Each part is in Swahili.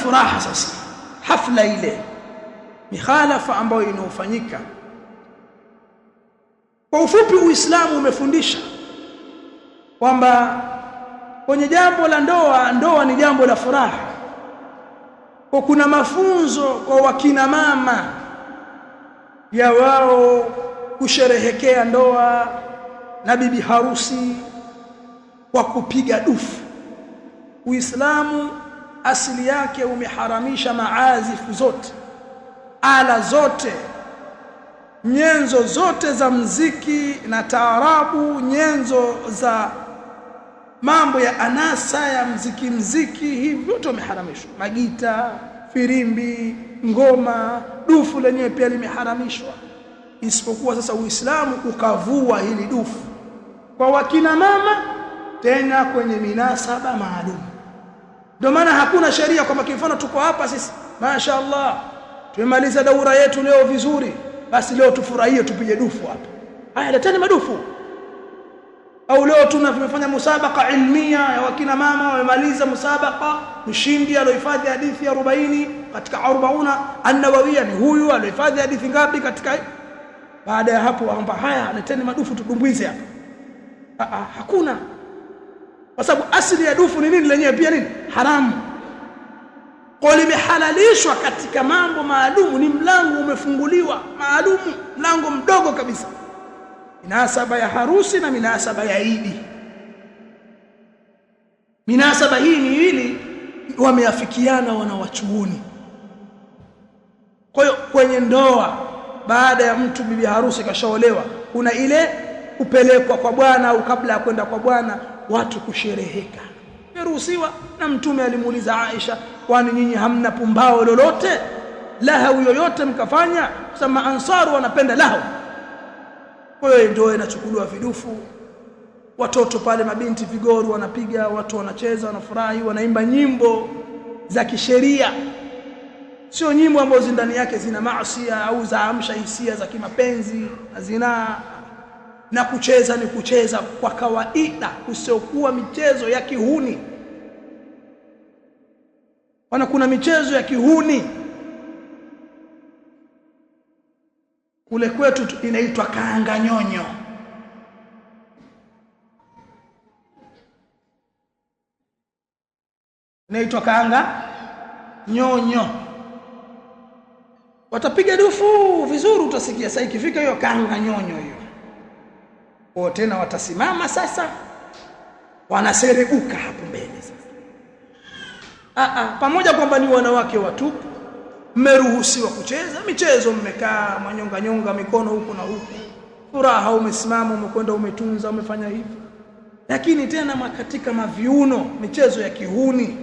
furaha sasa hafla ile mikhalafa ambayo inofanyika. Kwa ufupi, Uislamu umefundisha kwamba kwenye jambo la ndoa ni jambo la furaha. Kwa kuna mafunzo kwa wakina mama ya wao kusherehekea ndoa na bibi harusi kwa kupiga dufu. Uislamu asili yake umeharamisha maazifu zote, ala zote, nyenzo zote za mziki na taarabu, nyenzo za mambo ya anasa ya mziki hivi vyote vimeharamishwa. Magita, firimbi, ngoma, dufu lenyewe pia limeharamishwa. Isipokuwa sasa Uislamu ukavua hili dufu kwa wakina mama, tena kwenye minasaba maalum. Ndio maana hakuna sheria kwamba kifano tuko hapa sisi mashaallah tumemaliza daura yetu leo vizuri, basi leo tufurahie tupige dufu hapa. Haya, leteni madufu. Au leo tunafanya musabaka ilmia ya wakina mama wamemaliza musabaka, mshindi aliohifadhi hadithi 40 katika 40 an-Nawawiyya ni huyu, aliohifadhi hadithi ngapi katika. Baada ya hapo waomba, haya leteni madufu tudumbwize hapa. Hakuna. Kwa sababu asili ya dufu ni nini lenyewe pia nini? Haramu. Kwa limehalalishwa katika mambo maalumu, ni mlango umefunguliwa maalumu, mlango mdogo kabisa. Minasaba ya harusi na minasaba ya Idi. Minasaba hii ni ili wameafikiana wanawachuoni. Kwa hiyo kwenye ndoa, baada ya mtu bibi harusi kashaolewa, kuna ile kupelekwa kwa bwana au kabla ya kwenda kwa bwana watu kushereheka. Yaruhusiwa, na Mtume alimuuliza Aisha, kwani nyinyi hamna pumbao lolote, lahu yoyote mkafanya? Kusema Ansaru wanapenda lahu. Kwa hiyo ndio inachukuliwa vidufu, watoto pale mabinti vigoru wanapiga, watu wanacheza, wanafurahi, wanaimba nyimbo za kisheria, sio nyimbo ambazo ndani yake zina maasi au za amsha hisia za kimapenzi na zinaa. Na kucheza ni kucheza kwa kawaida, usiokuwa michezo ya kihuni. Kuna michezo ya kihuni kule kwetu inaitwa kaanga nyonyo. Inaitwa kaanga nyonyo. Watapiga dufu vizuri, utasikia sasa ikifika hiyo kaanga nyonyo hiyo. Kwa tena watasimama sasa, wanaserebuka hapo mbele sasa. Pamoja kwamba ni wanawake watupu, mmeruhusiwa kucheza michezo, mmekaa manyonga nyonga mikono huku na huku, furaha, umesimama, umekwenda, umetunza, umefanya hivi. Lakini tena katika maviuno, michezo ya kihuni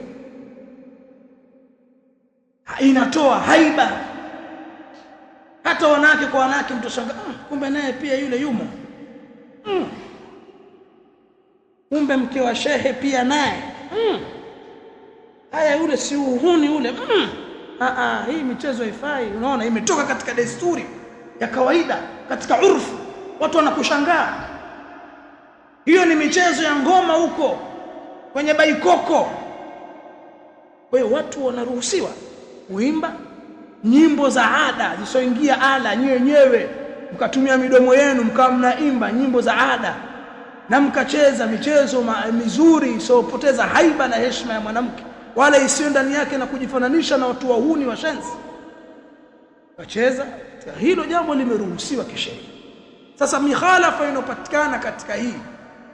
inatoa haiba. Hata wanawake kwa wanawake mtashangaa, kumbe naye pia yule yumo. Kumbe mke wa shehe pia naye. Haya, yule si uhuni ule. Hii michezo haifai. Unaona, imetoka katika desturi ya kawaida, katika urfu, watu wanakushangaa. Hiyo ni michezo ya ngoma huko kwenye baikoko. Kwa hiyo watu wanaruhusiwa kuimba nyimbo za ada zisoingia ala, nyewe mkatumia midomo yenu mkawa mnaimba nyimbo za ada, na mkacheza michezo mizuri isiyopoteza haiba na heshima ya mwanamke, wala isiyo ndani yake na kujifananisha na watu wahuni washenzi. Kacheza, hilo jambo limeruhusiwa kisheria. Sasa mikhalafa inopatikana katika hii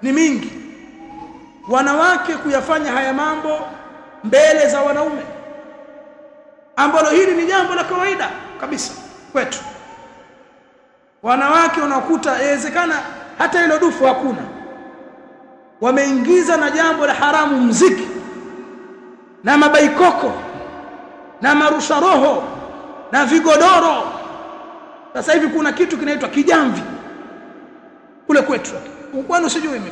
ni mingi. Wanawake kuyafanya haya mambo mbele za wanaume, ambalo hili ni jambo la kawaida kabisa kwetu. Wanawake unakuta inawezekana hata hilo dufu hakuna, wameingiza na jambo la haramu, mziki na mabaikoko na marusha roho na vigodoro. Sasa hivi kuna kitu kinaitwa kijamvi kule kwetu, kwani sijui mimi,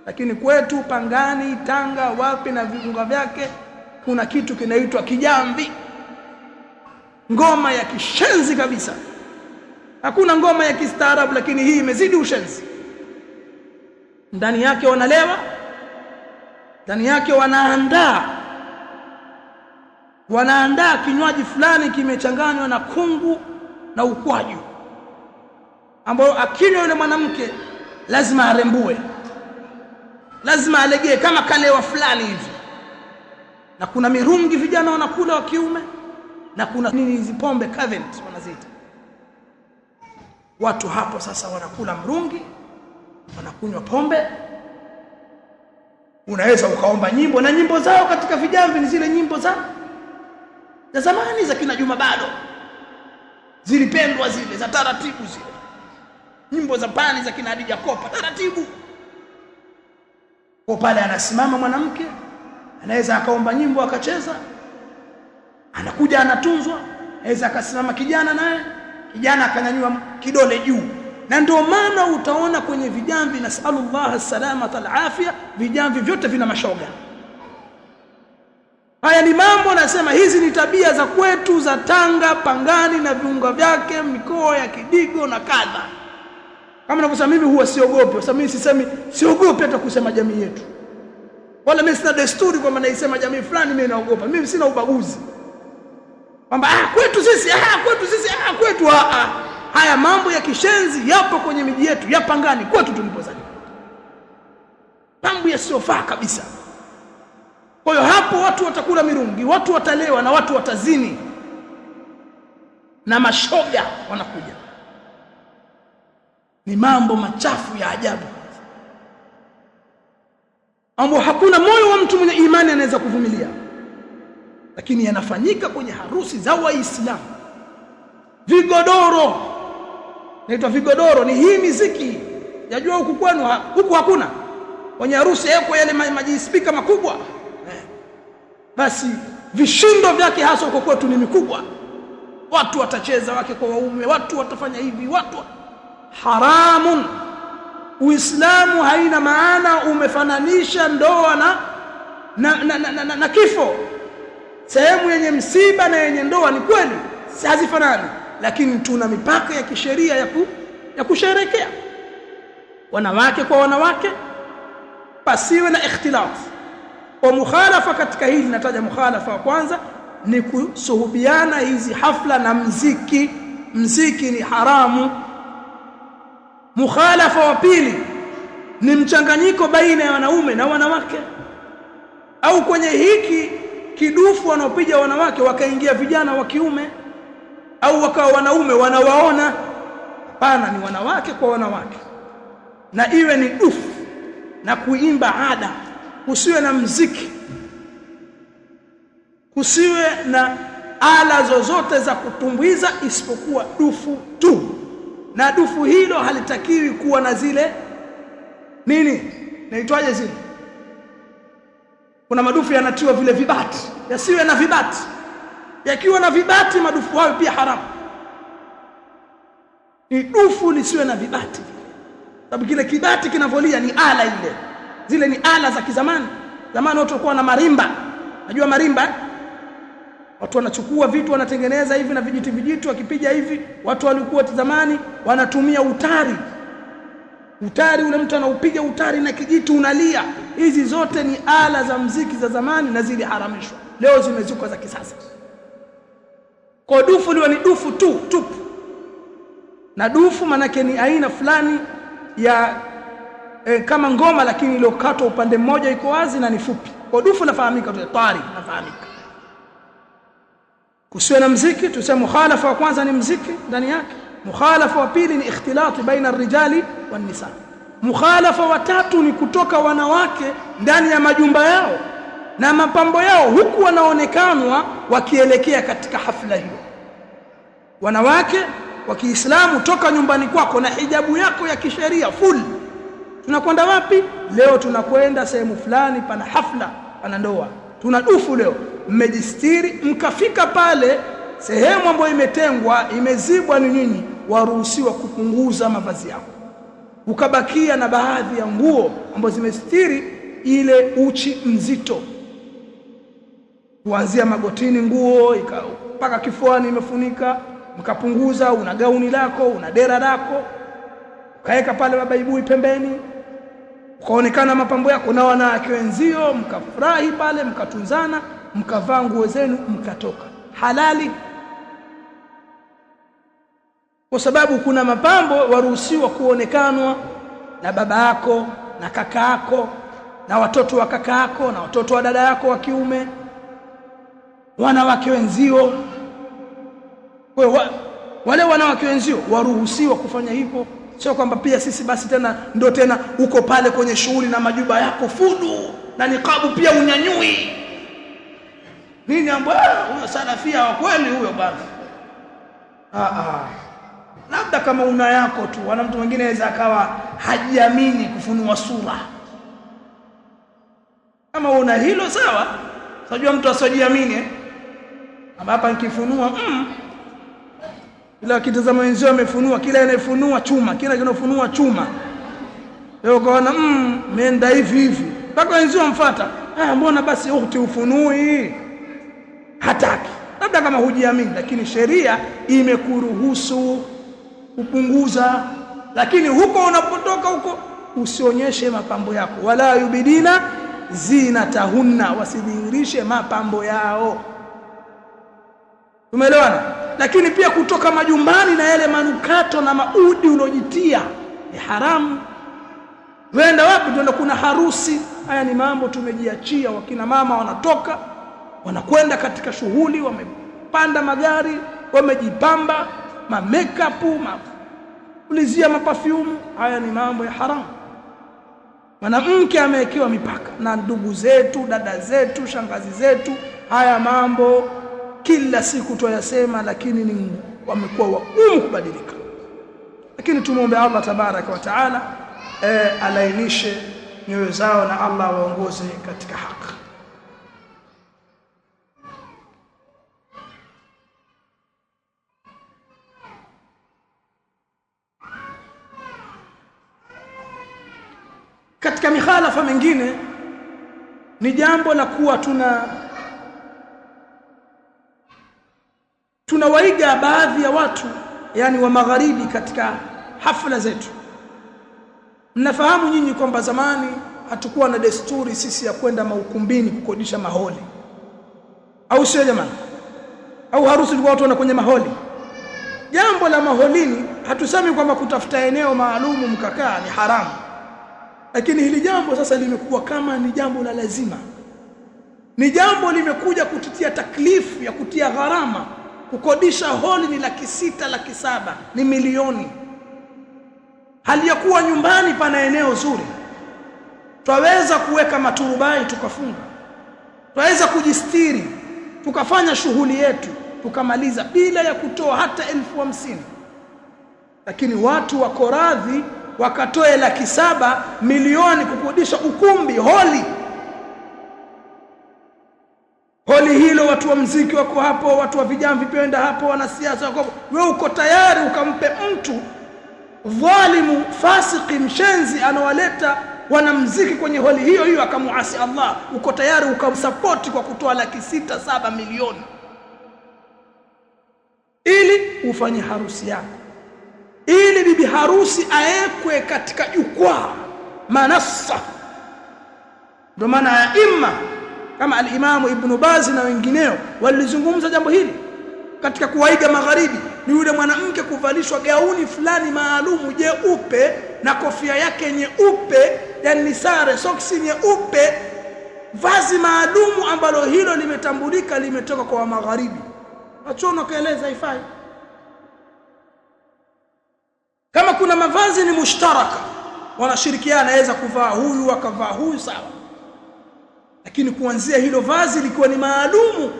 lakini kwetu Pangani, Tanga, wapi na viunga vyake, kuna kitu kinaitwa kijamvi, ngoma ya kishenzi kabisa. Hakuna ngoma ya kistaarabu, lakini hii imezidi ushenzi. Ndani yake wanalewa, ndani yake wanaandaa wanaandaa kinywaji fulani kimechanganywa na kungu na ukwaju, ambao akinywa yule mwanamke lazima arembue, lazima alegee kama kalewa fulani hivi. Na kuna mirungi vijana wanakula wa kiume, na kuna nini hizi pombe Cavent wanaziita. Watu hapo sasa wanakula mrungi, wanakunywa pombe. Unaweza ukaomba nyimbo, na nyimbo zao katika vijamvi ni zile nyimbo za zamani za kina Juma Bado, zilipendwa zile za taratibu, zile nyimbo za pani za kina Hadija Kopa taratibu. Kwa pale anasimama mwanamke, anaweza akaomba nyimbo akacheza, anakuja anatunzwa. Anaweza akasimama kijana, naye kijana akanyanyua kidole juu. Na ndio maana utaona kwenye vijamvi, nasallallahu salamata alafia, vijamvi vyote vina mashoga. Haya ni mambo nasema, hizi ni tabia za kwetu za Tanga, Pangani na viunga vyake, mikoa ya Kidigo na kadha. Kama ninavyosema mimi huwa siogopi, kwa sababu mimi sisemi siogopi hata kusema jamii yetu. Wala mimi sina desturi kwamba naisema jamii fulani mimi naogopa. Mimi sina ubaguzi. Kwamba kwetu sisi, kwetu. Haya mambo ya kishenzi yapo kwenye miji yetu ya Pangani kwetu tulipozaliwa. Mambo yasiyofaa kabisa. Kwa hiyo hapo watu watakula mirungi, watu watalewa na watu watazini. Na mashoga wanakuja. Ni mambo machafu ya ajabu, ambao hakuna moyo wa mtu mwenye imani anaweza kuvumilia, lakini yanafanyika kwenye harusi za Waislamu. Vigodoro, naitwa vigodoro, ni hii muziki. Yajua huku kwenu, huku hakuna. Kwenye harusi yako yale majispika makubwa, basi vishindo vyake hasa huko kwetu ni mikubwa. Watu watacheza wake kwa waume, watu watafanya hivi, watu haramun. Uislamu haina maana umefananisha ndoa na kifo. Sehemu yenye msiba na yenye ndoa ni kweli hazifanani, lakini tuna mipaka ya kisheria ya kusherehekea. Wanawake kwa wanawake, pasiwe na ikhtilaf. Kwa mukhalafa katika hili, nataja mukhalafa wa kwanza ni kusuhubiana hizi hafla na mziki. Mziki ni haramu. Mukhalafa wa pili ni mchanganyiko baina ya wanaume na wanawake, au kwenye hiki kidufu wanaopiga wanawake wakaingia vijana wa kiume, au wakawa wanaume wanawaona. Hapana, ni wanawake kwa wanawake, na iwe ni dufu na kuimba ada. Kusiwe na mziki, kusiwe na ala zozote za kutumbuiza isipokuwa dufu tu. Na dufu hilo halitakiwi kuwa na zile nini naitwaje zile, kuna madufu yanatiwa vile vibati, yasiwe na vibati. Yakiwa na vibati, madufu hayo pia haramu. Ni dufu lisiwe na vibati, sababu kile kibati kinavolia ni ala ile. Zile ni ala za kizamani. Zamani watu walikuwa na marimba. Najua marimba, watu wanachukua vitu wanatengeneza hivi na vijiti wakipiga hivi. Watu walikuwa zamani wanatumia utari. Utari ule mtu anaupiga utari na kijiti unalia. Hizi zote ni ala za mziki za zamani na ziliharamishwa. Leo zimezuka za kisasa. Kwa dufu liwe ni dufu tupu. Na dufu manake ni aina fulani ya kama ngoma, lakini iliyokatwa upande mmoja iko wazi na ni fupi. Kwa dufu nafahamika tu, tari nafahamika. Kusiwe na mziki. Tuseme mukhalafa wa kwanza ni mziki ndani yake. Mukhalafa wa pili ni ikhtilati baina ar-rijali wan-nisa. Mukhalafa wa tatu ni kutoka wanawake ndani ya majumba yao na mapambo yao, huku wanaonekanwa wakielekea katika hafla hiyo. Wanawake wa Kiislamu, toka nyumbani kwako na hijabu yako ya kisheria full. Tunakwenda wapi leo? Tunakwenda sehemu fulani, pana hafla, pana ndoa, tuna dufu leo. Mmejistiri, mkafika pale sehemu ambayo imetengwa, imezibwa, ni nyinyi waruhusiwa kupunguza mavazi yao, ukabakia na baadhi ya nguo ambazo zimestiri ile uchi mzito, kuanzia magotini nguo mpaka kifuani imefunika. Mkapunguza, una gauni lako, una dera lako, ukaeka pale mabaibui pembeni, ukaonekana mapambo yako na wanawake wenzio, mkafurahi pale, mkatunzana. mkavaa nguo zenu mkatoka. Halali, kwa sababu kuna mapambo waruhusiwa kuonekanwa na baba yako na kaka yako na watoto wa kaka yako na watoto wa dada yako wa kiume, wanawake wenzio. Kwa wale wanawake wenzio waruhusiwa kufanya hivyo. Sio kwamba pia sisi basi ndio tena uko pale kwenye shughuli na majuba yako fudu na nikabu pia unyanyui nini, huyo salafia wa kweli huyo bwana. Labda kama una yako tu, wana mtu mwingine anaweza akawa hajiamini kufunua sura. Kama una hilo sawa. Unajua mtu asijiamini hapa nikifunua ila kitazama wenzao wamefunua, kila anayefunua chuma, kila kinafunua chuma. Leo kaona meenda hivi mpaka wenzao wamfuata. Mbona basi ufunui? Hataki. Labda kama hujiamini, lakini sheria imekuruhusu kupunguza. Lakini huko unapotoka huko usionyeshe mapambo yako, wala yubidina zinatahunna, wasidhihirishe mapambo yao. Umeelewana? Lakini pia kutoka majumbani na yale manukato na maudi ulojitia ni haramu. Wenda wapi? Ndio kuna harusi. Haya ni mambo tumejiachia. Wakina mama wanatoka wanakwenda katika shughuli, wamepanda magari, wamejipamba, makeup, ulizia maperfume. Haya ni mambo ya haramu. Mwanamke amewekewa mipaka na ndugu zetu, dada zetu, shangazi zetu. Haya mambo kila siku tuyasema, lakini wamekuwa wagumu kubadilika. Lakini tumuombe Allah tabaraka wa taala alainishe nyoyo zao na Allah waongoze katika haki. Katika mikhalafa mengine ni jambo la kuwa tunawaiga baadhi ya watu, yani wa magharibi, katika hafla zetu. Mnafahamu nyinyi kwamba zamani hatukuwa na desturi sisi ya kwenda maukumbini kukodisha maholi, au sio jamani? Au harusi ilikuwa watu wana kwenye maholi. Jambo la maholini hatusemi kwamba kutafuta eneo maalumu mkakaa ni haramu, lakini hili jambo sasa limekuwa kama ni jambo la lazima. Ni jambo limekuja kutitia taklifu ya kutia gharama. Kukodisha holi ni 600,000, 700,000, ni milioni. Hali ya kuwa nyumbani pana eneo zuri, twaweza kuweka maturubai tukafunga, twaweza kujistiri tukafanya shughuli yetu tukamaliza bila ya kutoa hata 50,000. Lakini watu wako radhi wakatoe 700,000, milioni kukodisha ukumbi, holi hilo. Watu wa muziki wako hapo, watu wa vijana vipenda hapo, wanasiasa wako. Wewe uko tayari ukampe mtu dhalimu, fasiki, mshenzi anawaleta wanamuziki kwenye holi hiyo akamuasi Allah, uko tayari ukamsupport kwa kutoa 600,000, 7 milioni ili ufanye harusi yako, ili bibi harusi aekwe katika jukwaa, manassa. Ndio maana imma kama al-Imam Ibn Baz na wengineo walizungumza jambo hili katika kuwaiga magharibi. Ni yule mwanamke kuvalishwa gauni fulani maalumu jeupe na kofia yake nyeupe, yani sare, soksi nyeupe, vazi maalumu ambalo hilo limetambulika, limetoka kwa magharibi. Wachono kaeleza ifai. Kama kuna mavazi ni mushtaraka, wanashirikiana, anaweza kuvaa huyu akavaa huyu, sawa. Lakini kuanzia hilo vazi likiwa ni maalumu,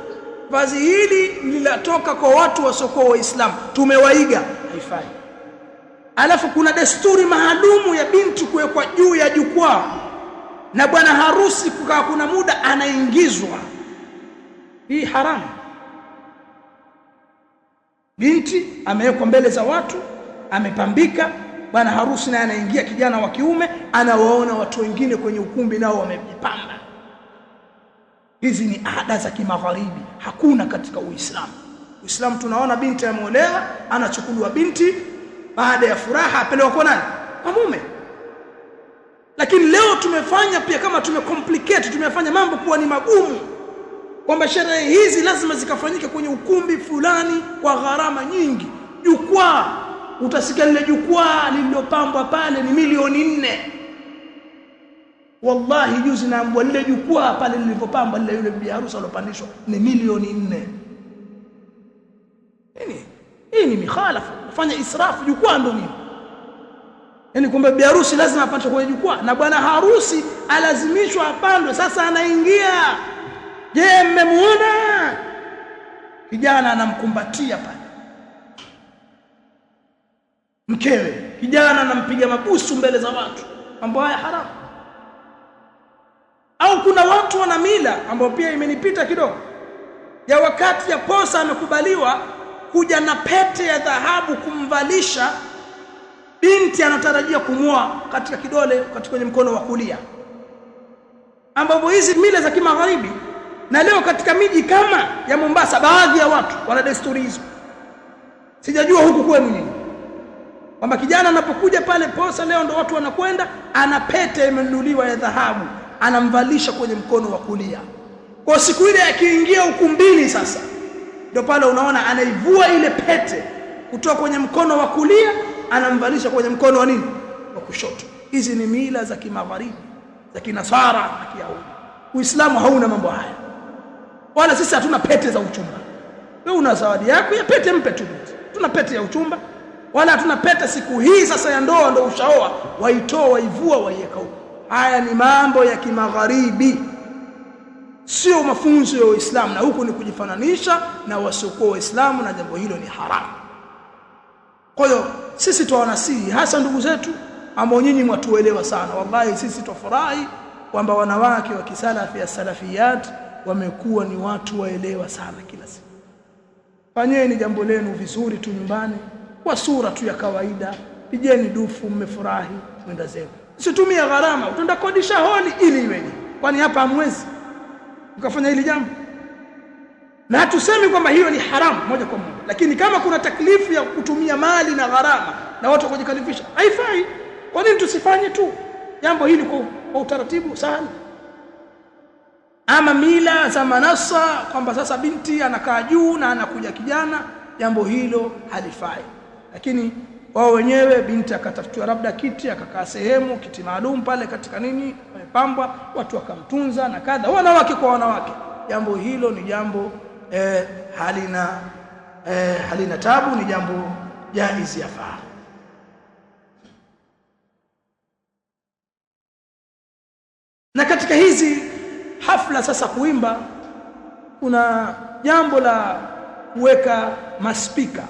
vazi hili linatoka kwa watu wasiokuwa Waislamu, tumewaiga, haifai. Alafu kuna desturi maalumu ya binti kuwekwa juu ya jukwaa na bwana harusi kukaa, kuna muda anaingizwa. Hii haramu. Binti amewekwa mbele za watu, amepambika, bwana harusi naye anaingia, kijana wa kiume anawaona watu wengine kwenye ukumbi nao wamejipamba. Hizi ni ada za kimagharibi, hakuna katika Uislamu. Uislamu tunaona binti ameolewa, anachukuliwa binti, baada ya furaha apelewa kwa nani? Kwa mume. Lakini leo tumefanya pia kama tumecomplicate, tumefanya mambo kuwa ni magumu. kwamba sherehe hizi lazima zikafanyike kwenye ukumbi fulani kwa gharama nyingi. Jukwaa, utasikia lile jukwaa lililopambwa pale ni milioni 4. Wallahi juzi naambwa lile jukwaa pale lilipopambwa lile yule bibi harusi alopandishwa ni milioni 4. Hii ni mikhalafa, kufanya israfu. Jukwaa ndio nini? Yaani kwamba bibi harusi lazima apande kwenye jukwaa na bwana harusi alazimishwa apandwe. Sasa anaingia, je, mmemuona kijana anamkumbatia pale mkewe, kijana anampiga mabusu mbele za watu, mambo haya haramu. Au kuna watu wana mila ambao pia imenipita kidogo, ya wakati ya posa amekubaliwa kuja na pete ya dhahabu kumvalisha binti anatarajia kumwoa katika kidole, katika kwenye mkono wa kulia, ambapo hizi mila za kimagharibi. Na leo katika miji kama ya Mombasa baadhi ya watu wana desturi hizo. Sijajua huku kwenu nini, kwamba kijana anapokuja pale posa leo ndo watu wanakwenda, ana pete imenunuliwa ya dhahabu anamvalisha kwenye mkono wa kulia. Kwa siku ile akiingia ukumbini sasa ndio pale unaona anaivua ile pete kutoka kwenye mkono wa kulia anamvalisha kwenye mkono wa nini, wa kushoto. Hizi ni mila za kimagharibi za kinasara na Kiyahudi. Uislamu hauna mambo haya, wala sisi hatuna pete za uchumba. Wewe una zawadi yako ya pete, mpe tu. Tuna pete ya uchumba, wala hatuna pete siku hii sasa ya ndoa ndio ushaoa waitoa waivua waiweka huko. Haya ni mambo ya kimagharibi, sio mafunzo ya Uislamu, na huku ni kujifananisha na wasiokuwa Waislamu, na jambo hilo ni haramu. Kwa hiyo sisi tuwanasihi hasa ndugu zetu ambao nyinyi mwatuelewa sana. Wallahi sisi tufurahi kwamba wanawake wa kisalafi ya salafiyat wamekuwa ni watu waelewa sana kila siku. Fanyeni jambo lenu vizuri tu nyumbani kwa sura tu ya kawaida, pigeni dufu, mmefurahi, mwenda zenu. Usitumie gharama, utaenda kodisha holi ili iweje? Kwani hapa hamwezi ukafanya hili jambo? Na hatusemi kwamba hiyo ni haramu moja kwa moja, lakini kama kuna taklifu ya kutumia mali na gharama na watu kujikalifisha, haifai. Kwa nini tusifanye tu jambo hili kwa utaratibu sana? Ama mila za manasa kwamba sasa binti anakaa juu na anakuja kijana, jambo hilo halifai. Lakini wao wenyewe binti akatafutiwa labda kiti, akakaa sehemu kiti maalum pale katika nini pambwa, watu wakamtunza na kadha, wanawake kwa wanawake, jambo hilo ni jambo halina tabu, ni jambo jaizi, yafaa. Na katika hizi hafla sasa kuimba, kuna jambo la kuweka maspika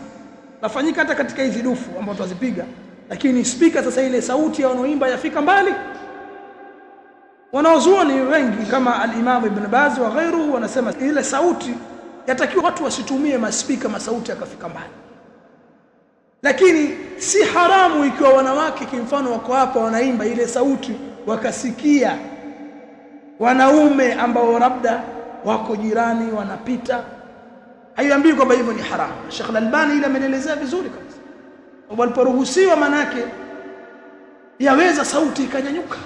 lafanyika hata katika hizi dufu ambazo tuzipiga, lakini spika sasa ile sauti ya wanaoimba yafika mbali. Wanaozuoni wengi kama al-Imam Ibn Baz wa ghairuhu wanasema ile sauti yatakiwa watu wasitumie maspika, masauti yakafika mbali. Lakini si haramu ikiwa wanawake kimfano wako hapa wanaimba ile sauti wakasikia wanaume ambao labda wako jirani wanapita, haiambii kwamba hivyo ni haramu. Sheikh Al-Albani ile ameelezea vizuri kabisa. Waliporuhusiwa manake yaweza sauti ikanyanyuka.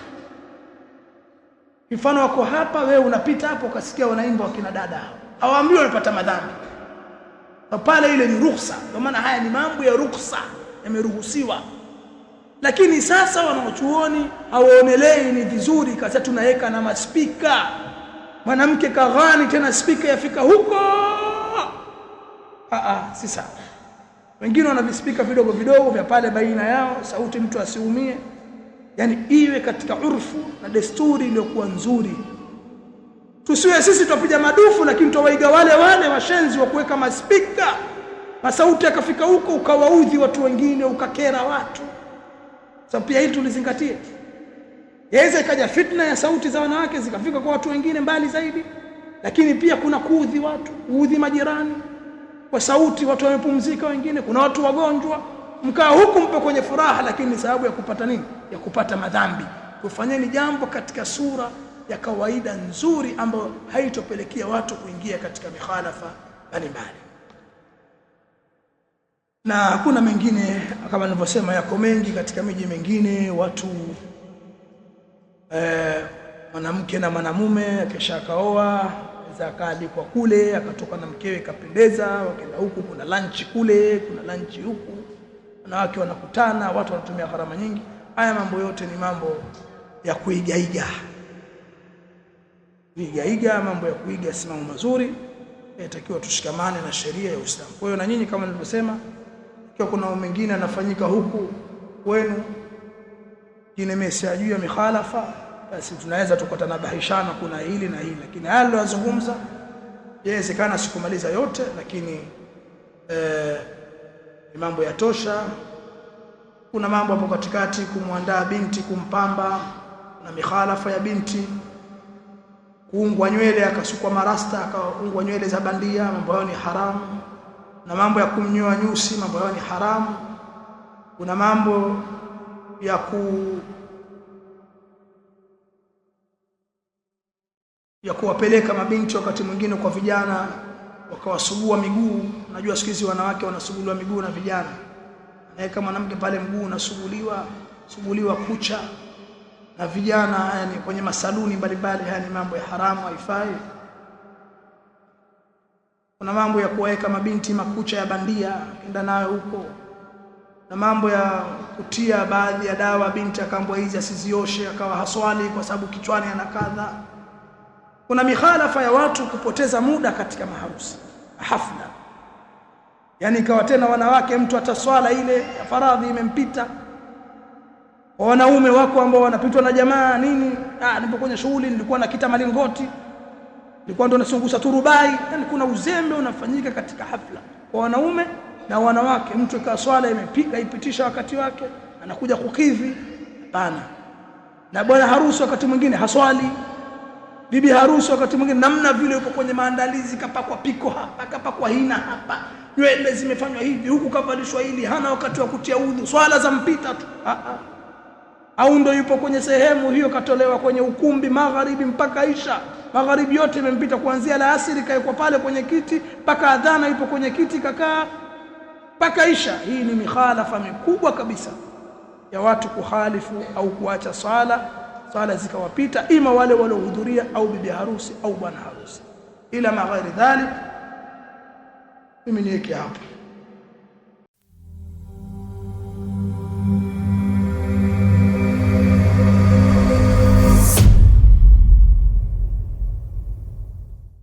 Mfano wako hapa, wewe unapita hapo ukasikia wanaimba wakina dada, hawaambiwi wanapata madhambi. Na pale ile ni ruhusa. Kwa maana haya ni mambo ya ruhusa, yameruhusiwa. Lakini sasa wanaochuoni hawaonelei ni vizuri kasa tunaweka na maspika. Mwanamke kaghani tena spika yafika huko. Si sawa. Wengine wana vispika vidogo vidogo vya pale baina yao, sauti mtu asiumie. Yani iwe katika urfu na desturi iliyokuwa nzuri. Tusiwe sisi tupiga madufu lakini tuwaiga wale washenzi wa kuweka maspika. Masauti yakafika huko ukawaudhi watu wengine, ukakera watu. Sasa pia hili tulizingatie. Yaweza ikaja fitna ya sauti za wanawake zikafika kwa watu wengine mbali zaidi, lakini pia kuna kuudhi watu, kuudhi majirani kwa sauti, watu wamepumzika wengine, kuna watu wagonjwa, mkaa huku mpo kwenye furaha, lakini sababu ya kupata nini? Ya kupata madhambi. Kufanyeni jambo katika sura ya kawaida nzuri ambayo haitopelekea watu kuingia katika mikhalafa mbalimbali. Na hakuna mengine kama nilivyosema, yako mengi katika miji mingine, watu mwanamke na mwanamume kisha kaoa za akaalikwa kule, akatoka na mkewe kapendeza, wakaenda huku, kuna lunch kule, kuna lunch huku, wanawake wanakutana, watu wanatumia gharama nyingi. Haya mambo yote ni mambo ya kuigaiga. Kuigaiga, mambo ya kuiga si mambo mazuri. Inatakiwa tushikamane na sheria ya Uislamu. Kwa hiyo na nyinyi kama nilivyosema, ikiwa kuna mengine yanafanyika huku kwenu kinemesha juu ya mikhalafa, basi tunaweza tukatanabahishana kuna hili na hili, lakini haya niliyozungumza inawezekana sikumaliza yote, lakini ni mambo yatosha. Kuna mambo hapo katikati, kumwandaa binti, kumpamba na mikhalafa ya binti, kuungwa nywele akasukwa marasta akaungwa nywele za bandia, mambo hayo ni haramu. Na mambo ya kumnyoa nyusi, mambo hayo ni haramu. Kuna mambo ya kuwapeleka mabinti wakati mwingine kwa vijana wakawasugua miguu. Najua siku hizi wanawake wanasuguliwa miguu na vijana, na kama mwanamke pale mguu unasuguliwa kucha na vijana, yani kwenye masaluni mbalimbali. Haya ni mambo ya haramu, haifai. Kuna mambo ya kuweka mabinti makucha ya bandia kenda nayo huko, na mambo ya kutia baadhi ya dawa binti akaambwa hizi asizioshe, akawa haswali kwa sababu kichwani ana kadha. Kuna mikhalafa ya watu kupoteza muda katika maharusi, hafla, yani ikawa tena wanawake mtu ataswala ile ya faradhi imempita, wanaume wako ambao wanapitwa na jamaa nini, nipo kwenye shughuli, nilikuwa nakita malingoti, nilikuwa ndo nasungusa turubai. Yani kuna uzembe unafanyika katika hafla kwa wanaume na wanawake. Mtu ikawa swala imepika ipitisha wakati wake, anakuja kukidhi, hapana. Na bwana harusi wakati mwingine haswali, bibi harusi wakati mwingine namna vile yuko kwenye maandalizi, kapakwa piko hapa, kapakwa hina hapa, nywele zimefanywa hivi, huku kavalishwa hili, hana wakati wa kutia udhu, swala za mpita tu. Au ndo yupo kwenye sehemu hiyo, katolewa kwenye ukumbi magharibi mpaka Isha, magharibi yote imempita, kuanzia alasiri kaekwa pale kwenye kiti mpaka adhana, yupo kwenye kiti kakaa mpaka Isha. Hii ni mikhalafa mikubwa kabisa ya watu kukhalifu au kuacha swala zikawapita, ima wale waliohudhuria au bibi harusi au bwana harusi. Ila maghairi dhalik, mimi niweke hapo.